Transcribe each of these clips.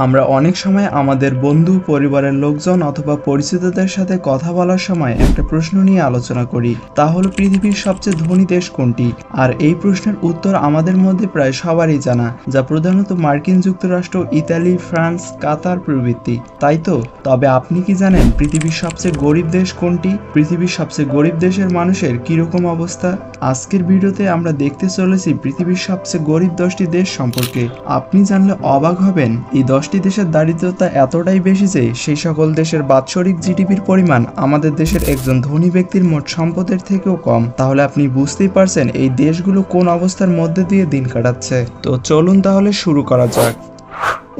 আমরা অনেক সময় আমাদের বন্ধু, পরিবারের লোকজন অথবা পরিচিতদের সাথে কথা বলার সময় একটা প্রশ্ন নিয়ে আলোচনা করি, তা হলো পৃথিবীর সবচেয়ে ধনী দেশ কোনটি। আর এই প্রশ্নের উত্তর আমাদের মধ্যে প্রায় সবারই জানা, যা প্রধানত মার্কিন যুক্তরাষ্ট্র, ইতালি, ফ্রান্স, কাতার প্রভৃতি, তাই তো? তবে আপনি কি জানেন পৃথিবীর সবচেয়ে গরিব দেশ কোনটি? পৃথিবীর সবচেয়ে গরিব দেশের মানুষের কিরকম অবস্থা? আজকের ভিডিওতে আমরা দেখতে চলেছি পৃথিবীর সবচেয়ে গরিব 10টি দেশ সম্পর্কে। আপনি জানলে অবাক হবেন, এই 10টি দেশের দারিদ্রতা এতটাই বেশি যে সেই সকল দেশের বাৎসরিক জিডিপির পরিমাণ আমাদের দেশের একজন ধনী ব্যক্তির মোট সম্পদের থেকেও কম। তাহলে আপনি বুঝতেই পারছেন এই দেশগুলো কোন অবস্থার মধ্যে দিয়ে দিন কাটাচ্ছে। তো চলুন তাহলে শুরু করা যাক।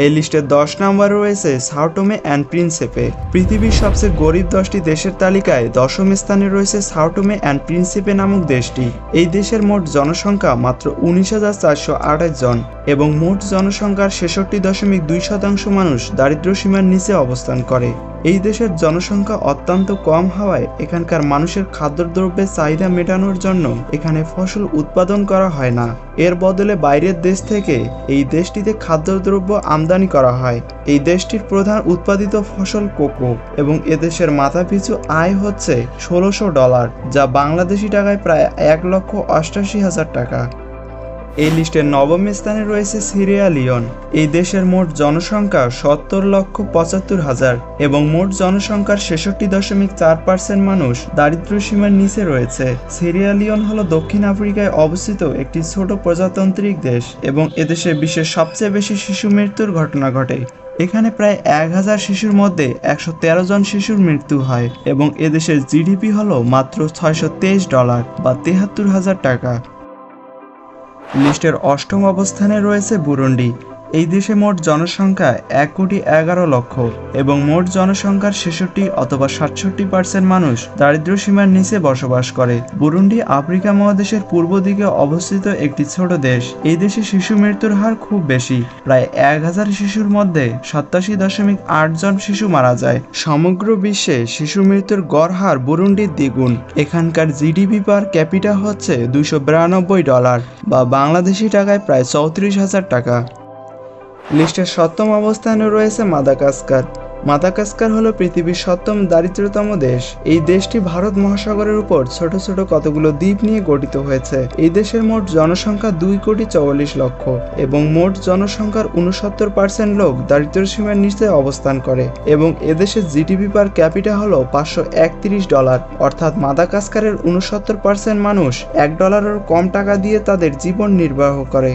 এই লিস্টে 10 নম্বরে রয়েছে সাও টোমে অ্যান্ড প্রিন্সিপে। পৃথিবীর সবচেয়ে গরিব 10টি দেশের তালিকায় 10ম স্থানে রয়েছে সাও টোমে অ্যান্ড প্রিন্সিপে নামক দেশটি। এই দেশের মোট জনসংখ্যা মাত্র 19,428 জন এবং মোট জনসংখ্যার 66.2% মানুষ দারিদ্র্য সীমার নিচে অবস্থান করে। এই দেশের জনসংখ্যা অত্যন্ত কম হওয়ায় এখানকার মানুষের খাদ্যদ্রব্যের চাহিদা মেটানোর জন্য এখানে ফসল উৎপাদন করা হয় না। এর বদলে বাইরের দেশ থেকে এই দেশটিতে খাদ্যদ্রব্য আমদানি করা হয়। এই দেশটির প্রধান উৎপাদিত ফসল কোকো এবং এদেশের মাথাপিছু আয় হচ্ছে $1,600, যা বাংলাদেশি টাকায় প্রায় 1,88,000 টাকা। এই লিস্টের 9ম স্থানে রয়েছে সিয়েরা লিওন। এই দেশের মোট জনসংখ্যা 70,75,000 এবং মোট জনসংখ্যার 66.4% মানুষ দারিদ্র্য সীমার নিচে রয়েছে। সিয়েরা লিওন হলো দক্ষিণ আফ্রিকায় অবস্থিত একটি ছোট প্রজাতান্ত্রিক দেশ এবং এদেশে বিশ্বের সবচেয়ে বেশি শিশু মৃত্যুর ঘটনা ঘটে। এখানে প্রায় 1000 শিশুর মধ্যে 113 জন শিশুর মৃত্যু হয় এবং এদেশের জিডিপি হলো মাত্র $623 বা 73,000 টাকা। লিস্টের 8ম অবস্থানে রয়েছে বুরুন্ডি। এই দেশে মোট জনসংখ্যা 1,11,00,000 এবং মোট জনসংখ্যার 66 অথবা 67% মানুষ দারিদ্র্য সীমার নিচে বসবাস করে। বুরুন্ডি আফ্রিকা মহাদেশের পূর্ব দিকে অবস্থিত একটি ছোট দেশ। এই দেশে শিশু মৃত্যুর হার খুব বেশি, প্রায় 1000 শিশুর মধ্যে 87.8 জন শিশু মারা যায়। সমগ্র বিশ্বে শিশু মৃত্যুর গড় হার বুরুন্ডির দ্বিগুণ। এখানকার জিডিপি পার ক্যাপিটা হচ্ছে $292 বা বাংলাদেশি টাকায় প্রায় 34,000 টাকা। লিস্টের 7ম অবস্থানে রয়েছে মাদাগাস্কার। মাদাগাস্কার হলো পৃথিবীর 7ম দারিদ্রতম দেশ। এই দেশটি ভারত মহাসাগরের উপর ছোট ছোট কতগুলো দ্বীপ নিয়ে গঠিত হয়েছে। এই দেশের মোট জনসংখ্যা 2,44,00,000 এবং মোট জনসংখ্যার 69% লোক দারিদ্র্য সীমার নিচে অবস্থান করে এবং এদেশের জিডিপি পার ক্যাপিটা হলো $531, অর্থাৎ মাদাগাস্কারের 69% মানুষ $1 কম টাকা দিয়ে তাদের জীবন নির্বাহ করে।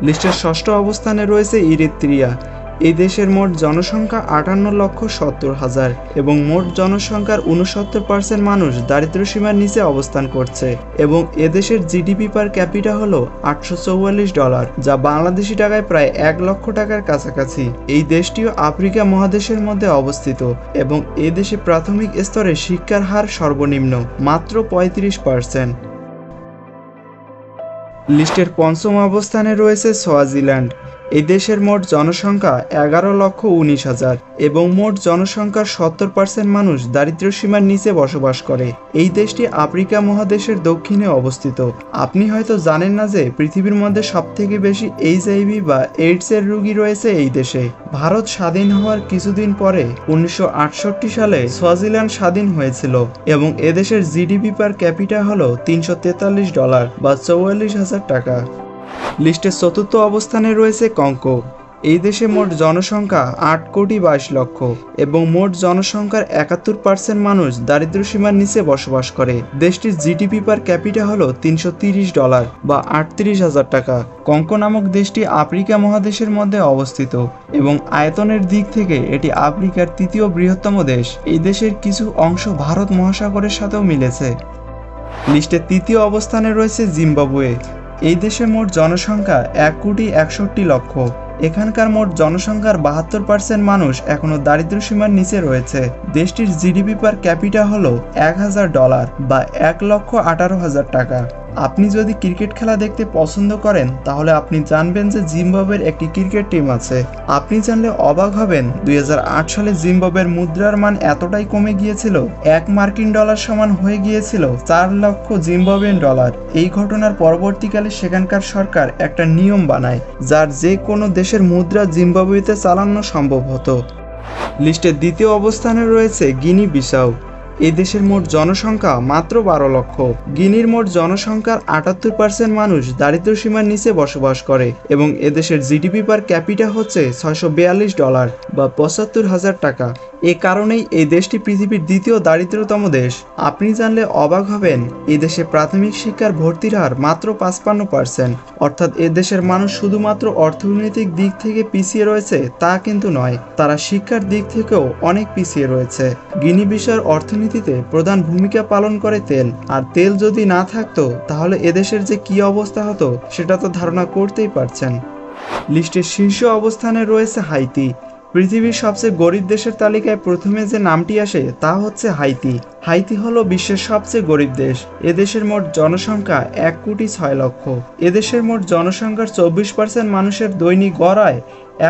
লিস্টের 6ষ্ঠ অবস্থানে রয়েছে ইরিত্রিয়া। এই দেশের মোট জনসংখ্যা 58,70,000 এবং মোট জনসংখ্যার 69% মানুষ দারিদ্র্য সীমার নিচে অবস্থান করছে এবং এদেশের জিডিপি পার ক্যাপিটা হলো $844, যা বাংলাদেশি টাকায় প্রায় 1,00,000 টাকার কাছাকাছি। এই দেশটিও আফ্রিকা মহাদেশের মধ্যে অবস্থিত এবং এদেশে প্রাথমিক স্তরে শিক্ষার হার সর্বনিম্ন, মাত্র 35%। লিস্টের 5ম অবস্থানে রয়েছে সোয়াজিল্যান্ড। এই দেশের মোট জনসংখ্যা 11,19,000 এবং মোট জনসংখ্যার 70% মানুষ দারিদ্র্য সীমার নিচে বসবাস করে। এই দেশটি আফ্রিকা মহাদেশের দক্ষিণে অবস্থিত। আপনি হয়তো জানেন না যে পৃথিবীর মধ্যে সবথেকে বেশি HIV বা এইডস এর রোগী রয়েছে এই দেশে। ভারত স্বাধীন হওয়ার কিছুদিন পরে 1968 সালে সোয়াজিল্যান্ড স্বাধীন হয়েছিল এবং এদেশের জিডিপি পার ক্যাপিটা হলো $343 বা 44,000 টাকা। লিস্টের 4র্থ অবস্থানে রয়েছে কঙ্গো। এই দেশে মোট জনসংখ্যা 8,22,00,000 এবং মোট জনসংখ্যার 71% মানুষ দারিদ্র্য সীমার নিচে বসবাস করে। দেশটির জিডিপি পার ক্যাপিটা হলো $330 বা 38,000 টাকা। কঙ্গো নামক দেশটি আফ্রিকা মহাদেশের মধ্যে অবস্থিত এবং আয়তনের দিক থেকে এটি আফ্রিকার 3য় বৃহত্তম দেশ। এই দেশের কিছু অংশ ভারত মহাসাগরের সাথেও মিলেছে। লিস্টের 3য় অবস্থানে রয়েছে জিম্বাবুয়ে। এই দেশে মোট জনসংখ্যা 1,61,00,000। এখানকার মোট জনসংখ্যার 72% মানুষ এখনো দারিদ্র্য সীমার নিচে রয়েছে। দেশটির জিডিপি পার ক্যাপিটা হলো $1,000 বা 1,18,000 টাকা। আপনি যদি ক্রিকেট খেলা দেখতে পছন্দ করেন তাহলে আপনি জানবেন যে জিম্বাবুয়ের একটি ক্রিকেট টিম আছে। আপনি জানলে অবাক হবেন 2008 সালে জিম্বাবুয়ের মুদ্রার মান এতটাই কমে গিয়েছিল, $1 সমান হয়ে গিয়েছিল 4 লক্ষ জিম্বাবুয়ান ডলার। এই ঘটনার পরবর্তীকালে সেখানকার সরকার একটা নিয়ম বানায় যার যে কোনো দেশের মুদ্রা জিম্বাবুয়েতে চালানো সম্ভব হতো। লিস্টের দ্বিতীয় অবস্থানে রয়েছে গিনি বিসাউ। এই দেশের মোট জনসংখ্যা মাত্র 12 লক্ষ। গিনির মোট জনসংখ্যার 78% মানুষ দারিদ্র্য সীমার নিচে বসবাস করে এবং এদেশের জিডিপি পার ক্যাপিটা হচ্ছে $642 বা 75,000 টাকা। এ কারণেই এই দেশটি পৃথিবীর দ্বিতীয় দারিদ্রতম দেশ। আপনি জানলে অবাক হবেন এই দেশে প্রাথমিক শিক্ষার ভর্তির হার মাত্র 55%। অর্থাৎ এ দেশের মানুষ শুধুমাত্র অর্থনৈতিক দিক থেকে পিছিয়ে রয়েছে তা কিন্তু নয়, তারা শিক্ষার দিক থেকেও অনেক পিছিয়ে রয়েছে। গিনি বিসাউর অর্থনীতিতে প্রধান ভূমিকা পালন করে তেল, আর তেল যদি না থাকতো তাহলে এদেশের যে কি অবস্থা হতো সেটা তো ধারণা করতেই পারছেন। লিস্টের শীর্ষ অবস্থানে রয়েছে হাইতি। পৃথিবীর সবচেয়ে গরিব দেশের তালিকায় প্রথমে যে নামটি আসে তা হচ্ছে হাইতি। হাইতি হলো বিশ্বের সবচেয়ে গরিব দেশ। এদেশের মোট জনসংখ্যা 1,06,00,000। এদেশের মোট জনসংখ্যার 24% মানুষের দৈনিক গড় আয়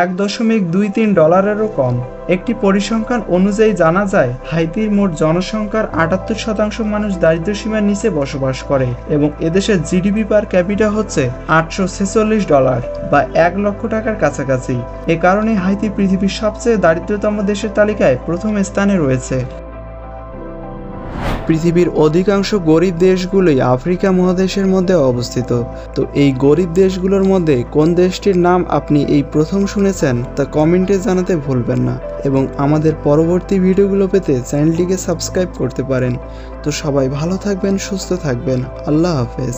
$1.23 কম। একটি পরিসংখ্যান অনুযায়ী জানা যায় হাইতির মোট জনসংখ্যার 78% মানুষ দারিদ্র্য সীমার নিচে বসবাস করে এবং এদেশের জিডিপি পার ক্যাপিটা হচ্ছে $846 বা 1 লক্ষ টাকার কাছাকাছি। এ কারণে হাইতি পৃথিবীর সবচেয়ে দারিদ্রতম দেশের তালিকায় প্রথম স্থানে রয়েছে। পৃথিবীর অধিকাংশ গরিব দেশগুলোই আফ্রিকা মহাদেশের মধ্যে অবস্থিত। তো এই গরিব দেশগুলোর মধ্যে কোন দেশটির নাম আপনি এই প্রথম শুনেছেন তা কমেন্টে জানাতে ভুলবেন না এবং আমাদের পরবর্তী ভিডিওগুলো পেতে চ্যানেলটিকে সাবস্ক্রাইব করতে পারেন। তো সবাই ভালো থাকবেন, সুস্থ থাকবেন। আল্লাহ হাফেজ।